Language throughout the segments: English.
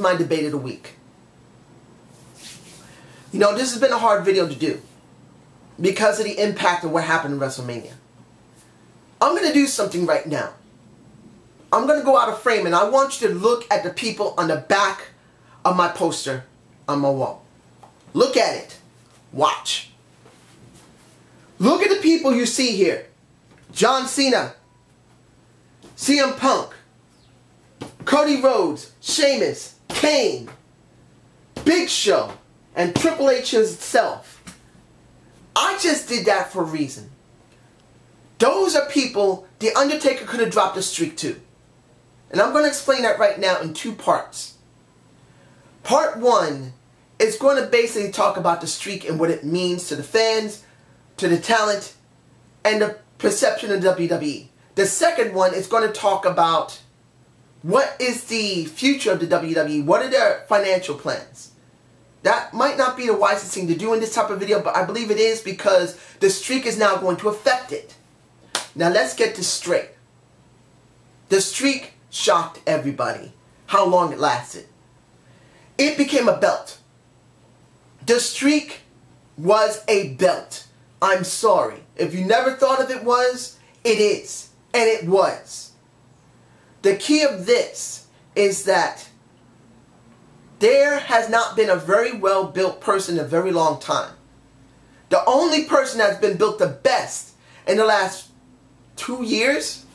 my debate of the week. You know, this has been a hard video to do because of the impact of what happened in WrestleMania. I'm going to do something right now. I'm going to go out of frame and I want you to look at the people on the back of my poster on my wall. Look at it. Watch. Look at the people you see here. John Cena, CM Punk, Cody Rhodes, Sheamus, Kane, Big Show, and Triple H himself. I just did that for a reason. Those are people The Undertaker could have dropped a streak to. And I'm going to explain that right now in two parts. Part one is going to basically talk about the streak and what it means to the fans, to the talent, and the perception of WWE. The second one is going to talk about what is the future of the WWE, what are their financial plans. That might not be the wisest thing to do in this type of video, but I believe it is because the streak is now going to affect it. Now let's get this straight. The streak shocked everybody, how long it lasted. It became a belt. The streak was a belt. I'm sorry. If you never thought of it was, it is. And it was. The key of this is that there has not been a very well built person in a very long time. The only person that's been built the best in the last 2 years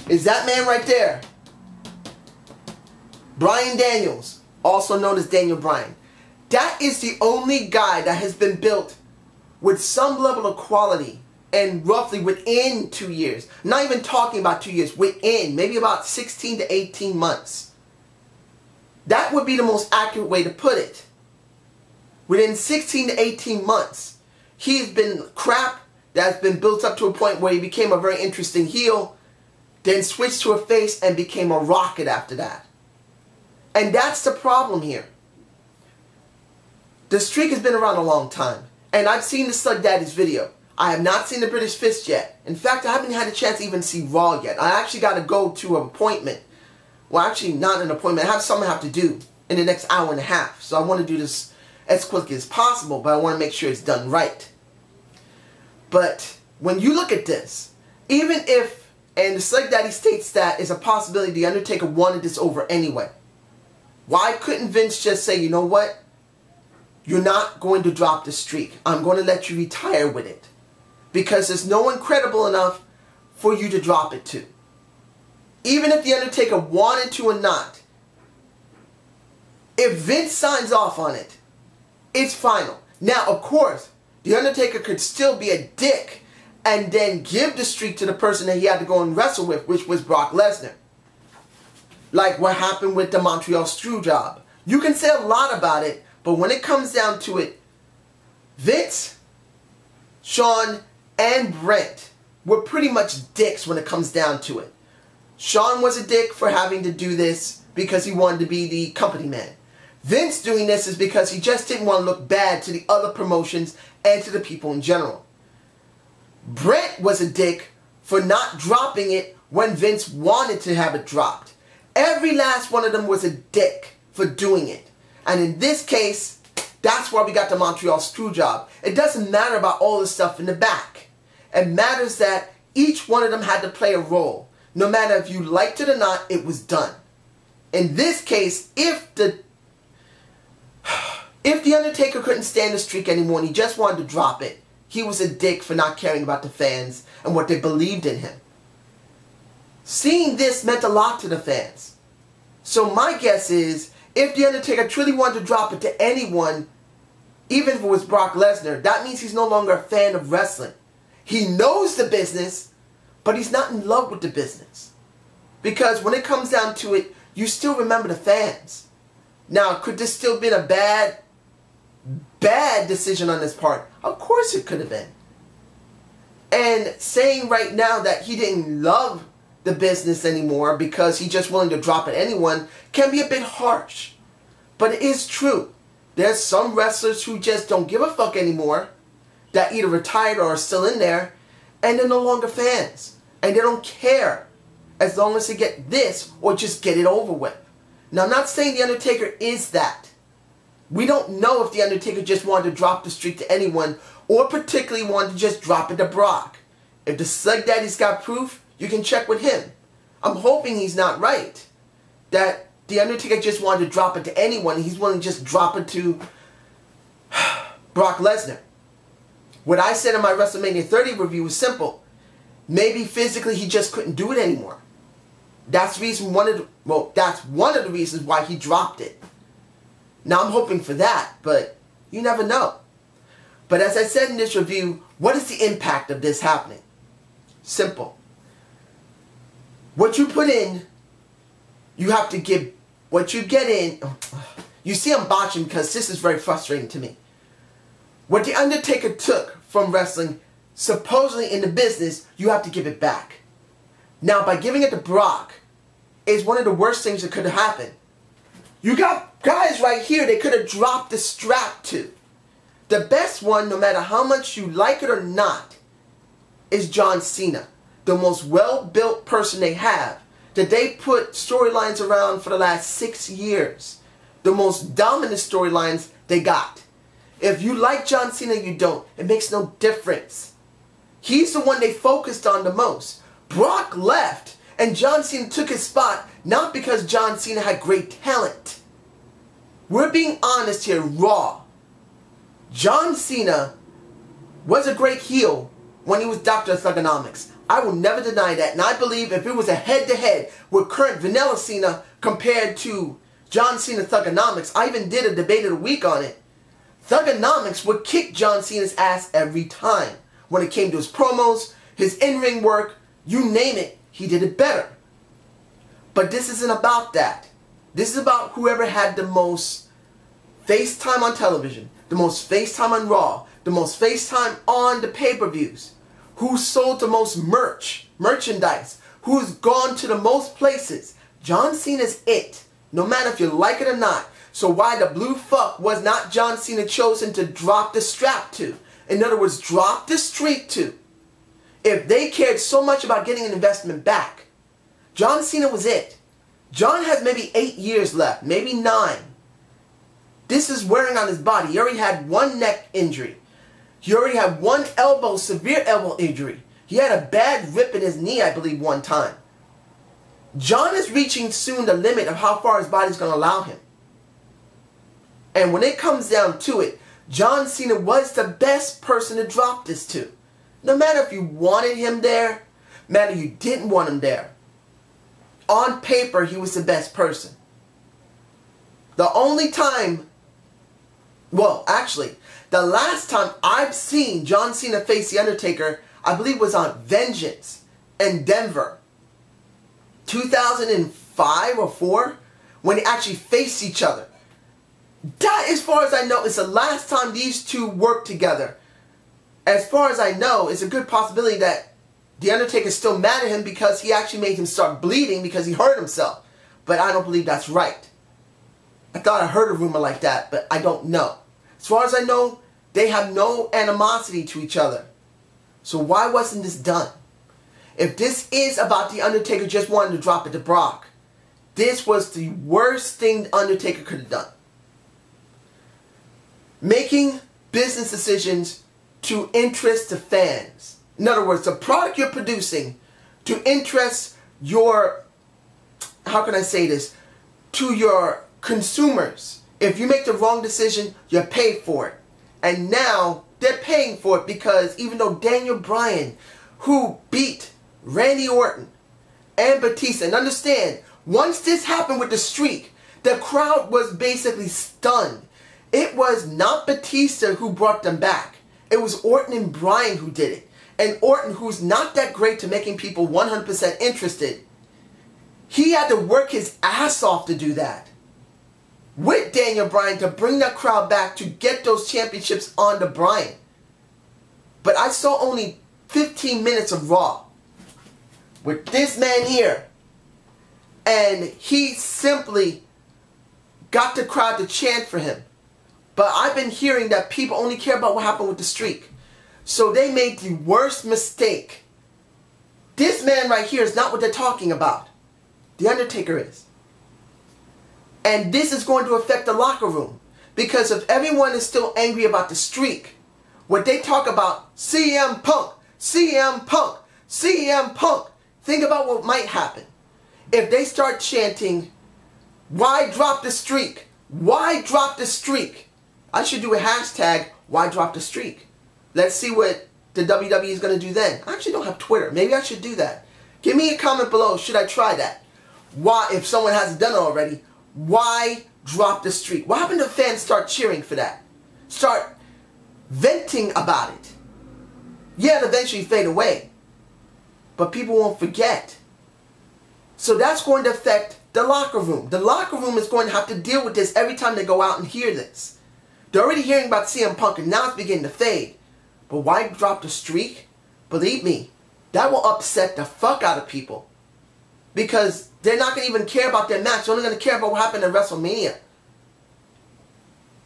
is that man right there. Bryan Daniels, also known as Daniel Bryan. That is the only guy that has been built with some level of quality and roughly within 2 years. Not even talking about 2 years, within maybe about 16 to 18 months. That would be the most accurate way to put it. Within 16 to 18 months, he's been crap that's been built up to a point where he became a very interesting heel, then switched to a face and became a rocket after that. And that's the problem here. The streak has been around a long time. And I've seen the Slug Daddy's video. I have not seen the British Fist yet. In fact, I haven't had a chance to even see Raw yet. I actually got to go to an appointment. Well, actually, not an appointment. I have something I have to do in the next hour and a half. So I want to do this as quickly as possible, but I want to make sure it's done right. But when you look at this, even if, and the Slug Daddy states that it's a possibility The Undertaker wanted this over anyway. Why couldn't Vince just say, you know what? You're not going to drop the streak. I'm going to let you retire with it. Because there's no one credible enough for you to drop it to. Even if The Undertaker wanted to or not, if Vince signs off on it, it's final. Now, of course, The Undertaker could still be a dick and then give the streak to the person that he had to go and wrestle with, which was Brock Lesnar. Like what happened with the Montreal Screwjob. You can say a lot about it, but when it comes down to it, Vince, Shawn, and Brent were pretty much dicks when it comes down to it. Shawn was a dick for having to do this because he wanted to be the company man. Vince doing this is because he just didn't want to look bad to the other promotions and to the people in general. Brent was a dick for not dropping it when Vince wanted to have it dropped. Every last one of them was a dick for doing it. And in this case, that's why we got the Montreal Screwjob. It doesn't matter about all the stuff in the back. It matters that each one of them had to play a role. No matter if you liked it or not, it was done. In this case, if the Undertaker couldn't stand the streak anymore and he just wanted to drop it, he was a dick for not caring about the fans and what they believed in him. Seeing this meant a lot to the fans. So my guess is, if The Undertaker truly wanted to drop it to anyone, even if it was Brock Lesnar, that means he's no longer a fan of wrestling. He knows the business, but he's not in love with the business. Because when it comes down to it, you still remember the fans. Now, could this still been a bad decision on his part? Of course it could have been. And saying right now that he didn't love the business anymore because he's just willing to drop it anyone can be a bit harsh. But it is true. There's some wrestlers who just don't give a fuck anymore, that either retired or are still in there, and they're no longer fans. And they don't care as long as they get this or just get it over with. Now, I'm not saying The Undertaker is that. We don't know if The Undertaker just wanted to drop the streak to anyone or particularly wanted to just drop it to Brock. If the Slug Daddy's got proof, you can check with him. I'm hoping he's not right. That The Undertaker just wanted to drop it to anyone and he's willing to just drop it to Brock Lesnar. What I said in my WrestleMania 30 review was simple. Maybe physically he just couldn't do it anymore. That's one of the reasons why he dropped it. Now I'm hoping for that, but you never know. But as I said in this review, what is the impact of this happening? Simple. What you put in, you have to give. What you get in, you see I'm botching because this is very frustrating to me. What The Undertaker took from wrestling, supposedly in the business, you have to give it back. Now, by giving it to Brock, is one of the worst things that could have happened. You got guys right here they could have dropped the strap to. The best one, no matter how much you like it or not, is John Cena. The most well-built person they have, that they put storylines around for the last 6 years. The most dominant storylines they got. If you like John Cena, you don't. It makes no difference. He's the one they focused on the most. Brock left, and John Cena took his spot, not because John Cena had great talent. We're being honest here, raw. John Cena was a great heel when he was Dr. Thugonomics. I will never deny that, and I believe if it was a head-to-head with current Vanilla Cena compared to John Cena Thugonomics, I even did a debate of the week on it, Thugonomics would kick John Cena's ass every time. When it came to his promos, his in-ring work, you name it, he did it better. But this isn't about that. This is about whoever had the most face time on television, the most face time on Raw, the most face time on the pay-per-views, who sold the most merchandise, who's gone to the most places. John Cena's it, no matter if you like it or not. So why the blue fuck was not John Cena chosen to drop the strap to? In other words, drop the streak to. If they cared so much about getting an investment back, John Cena was it. John has maybe 8 years left, maybe 9. This is wearing on his body. He already had one neck injury. He already had one elbow, severe elbow injury. He had a bad rip in his knee, I believe, one time. John is reaching soon the limit of how far his body's going to allow him. And when it comes down to it, John Cena was the best person to drop this to. No matter if you wanted him there, no matter if you didn't want him there. On paper, he was the best person. The only time, well, actually, the last time I've seen John Cena face The Undertaker, I believe was on Vengeance in Denver. 2005 or 4, when they actually faced each other. That, as far as I know, is the last time these two worked together. As far as I know, it's a good possibility that The Undertaker's still mad at him because he actually made him start bleeding because he hurt himself. But I don't believe that's right. I thought I heard a rumor like that, but I don't know. As far as I know, they have no animosity to each other. So why wasn't this done? If this is about The Undertaker just wanting to drop it to Brock, this was the worst thing The Undertaker could have done. Making business decisions to interest the fans. In other words, the product you're producing to interest your, how can I say this, to your consumers. If you make the wrong decision, you pay for it. And now they're paying for it because even though Daniel Bryan, who beat Randy Orton and Batista, and understand, once this happened with the streak, the crowd was basically stunned. It was not Batista who brought them back. It was Orton and Bryan who did it. And Orton, who's not that great to making people 100% interested, he had to work his ass off to do that. With Daniel Bryan to bring that crowd back to get those championships on to Bryan. But I saw only 15 minutes of Raw with this man here. And he simply got the crowd to chant for him. But I've been hearing that people only care about what happened with the streak. So they made the worst mistake. This man right here is not what they're talking about. The Undertaker is. And this is going to affect the locker room. Because if everyone is still angry about the streak, what they talk about, CM Punk, CM Punk, CM Punk, think about what might happen. If they start chanting, why drop the streak? Why drop the streak? I should do a hashtag, why drop the streak? Let's see what the WWE is going to do then. I actually don't have Twitter. Maybe I should do that. Give me a comment below. Should I try that? Why, if someone hasn't done it already, why drop the streak? What happened to fans start cheering for that? Start venting about it. Yeah, it'll eventually fade away. But people won't forget. So that's going to affect the locker room. The locker room is going to have to deal with this every time they go out and hear this. They're already hearing about CM Punk and now it's beginning to fade. But why drop the streak? Believe me, that will upset the fuck out of people. Because they're not going to even care about their match. They're only going to care about what happened at WrestleMania.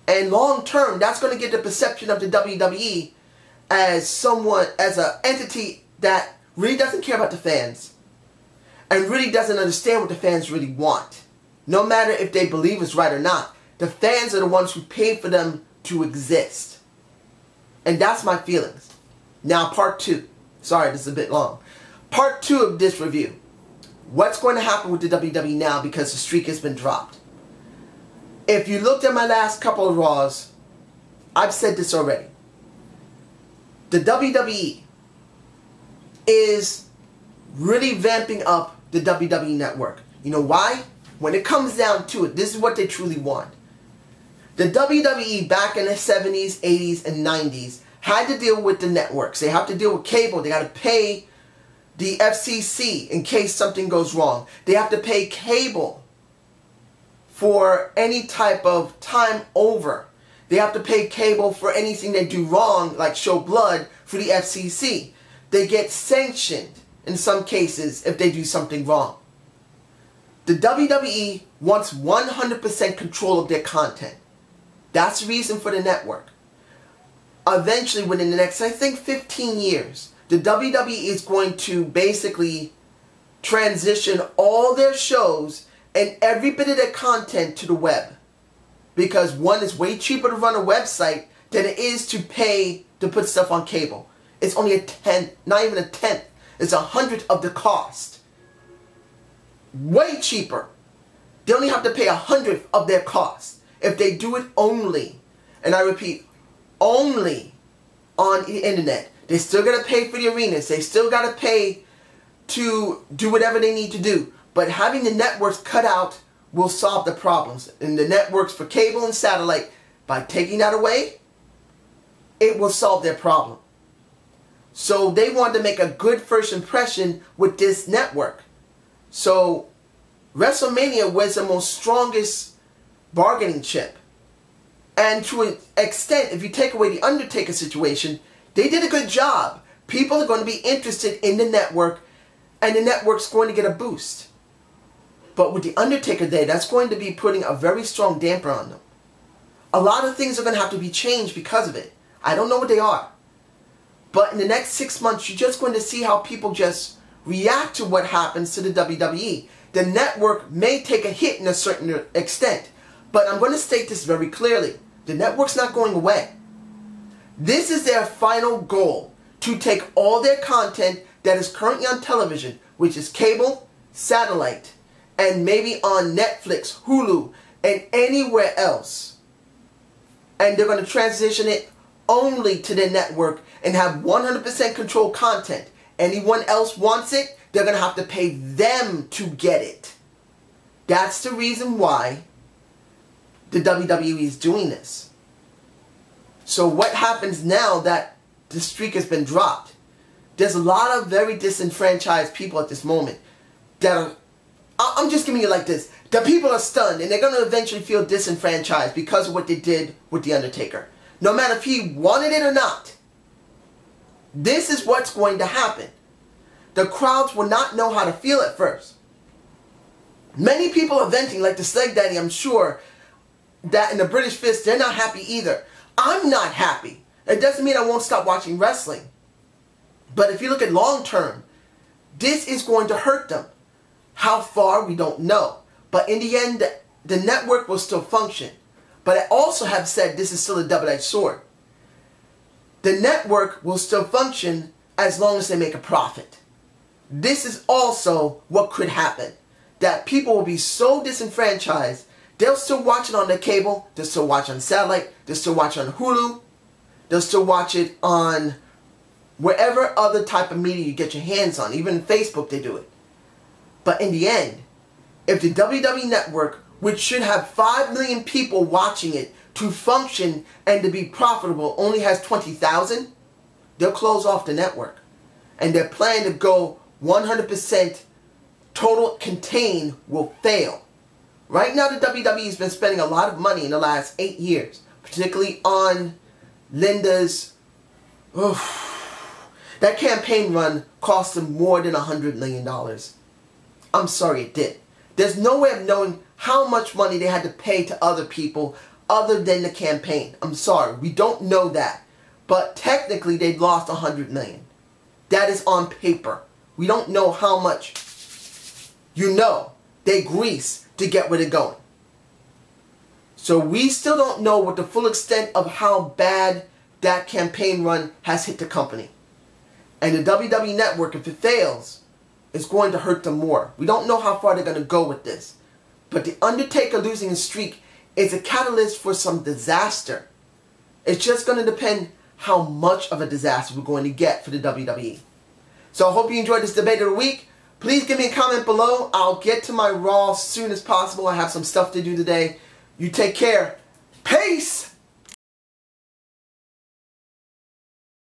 And long term, that's going to get the perception of the WWE as someone, as an entity that really doesn't care about the fans. And really doesn't understand what the fans really want. No matter if they believe it's right or not. The fans are the ones who paid for them to exist. And that's my feelings. Now part 2. Sorry, this is a bit long. Part 2 of this review. What's going to happen with the WWE now because the streak has been dropped? If you looked at my last couple of Raws, I've said this already. The WWE is really vamping up the WWE Network. You know why? When it comes down to it, this is what they truly want. The WWE back in the 70s, 80s, and 90s had to deal with the networks. They have to deal with cable. They got to pay the FCC in case something goes wrong. They have to pay cable for any type of time over. They have to pay cable for anything they do wrong, like show blood, for the FCC. They get sanctioned in some cases if they do something wrong. The WWE wants 100% control of their content. That's the reason for the network. Eventually, within the next, I think, 15 years, the WWE is going to basically transition all their shows and every bit of their content to the web. Because one, is way cheaper to run a website than it is to pay to put stuff on cable. It's only a tenth, not even a tenth. It's 100th of the cost. Way cheaper. They only have to pay 100th of their cost if they do it only, and I repeat, only on the internet. They still got to pay for the arenas. They still got to pay to do whatever they need to do. But having the networks cut out will solve the problems. And the networks for cable and satellite, by taking that away, it will solve their problem. So they wanted to make a good first impression with this network. So WrestleMania was the most strongest bargaining chip. And to an extent, if you take away the Undertaker situation, they did a good job. People are going to be interested in the network, and the network's going to get a boost. But with the Undertaker Day, that's going to be putting a very strong damper on them. A lot of things are going to have to be changed because of it. I don't know what they are. But in the next 6 months, you're just going to see how people just react to what happens to the WWE. The network may take a hit in a certain extent. But I'm going to state this very clearly. The network's not going away. This is their final goal, to take all their content that is currently on television, which is cable, satellite, and maybe on Netflix, Hulu, and anywhere else. And they're going to transition it only to their network and have 100% control content. Anyone else wants it, they're going to have to pay them to get it. That's the reason why the WWE is doing this. So what happens now that the streak has been dropped? There's a lot of very disenfranchised people at this moment that are, I'm just giving you like this. The people are stunned and they're going to eventually feel disenfranchised because of what they did with The Undertaker. No matter if he wanted it or not. This is what's going to happen. The crowds will not know how to feel at first. Many people are venting, like the Sleg Daddy, I'm sure, that in the British Fist, they're not happy either. I'm not happy. It doesn't mean I won't stop watching wrestling. But if you look at long term, this is going to hurt them. How far, we don't know. But in the end, the network will still function. But I also have said this is still a double-edged sword. The network will still function as long as they make a profit. This is also what could happen. That people will be so disenfranchised, they'll still watch it on their cable, they'll still watch it on satellite, they'll still watch it on Hulu, they'll still watch it on wherever other type of media you get your hands on. Even Facebook they do it. But in the end, if the WWE Network, which should have 5 million people watching it to function and to be profitable, only has 20,000, they'll close off the network. And their plan to go 100% total contain will fail. Right now the WWE has been spending a lot of money in the last 8 years, particularly on Linda's... that campaign run cost them more than $100 million. I'm sorry, it did. There's no way of knowing how much money they had to pay to other people other than the campaign. I'm sorry, we don't know that. But technically they lost $100 million. That is on paper. We don't know how much. You know, they grease to get where they're going. So we still don't know what the full extent of how bad that campaign run has hit the company. And the WWE Network, if it fails, is going to hurt them more. We don't know how far they're going to go with this. But the Undertaker losing his streak is a catalyst for some disaster. It's just going to depend how much of a disaster we're going to get for the WWE. So I hope you enjoyed this debate of the week. Please give me a comment below. I'll get to my Raw as soon as possible. I have some stuff to do today. You take care. Peace!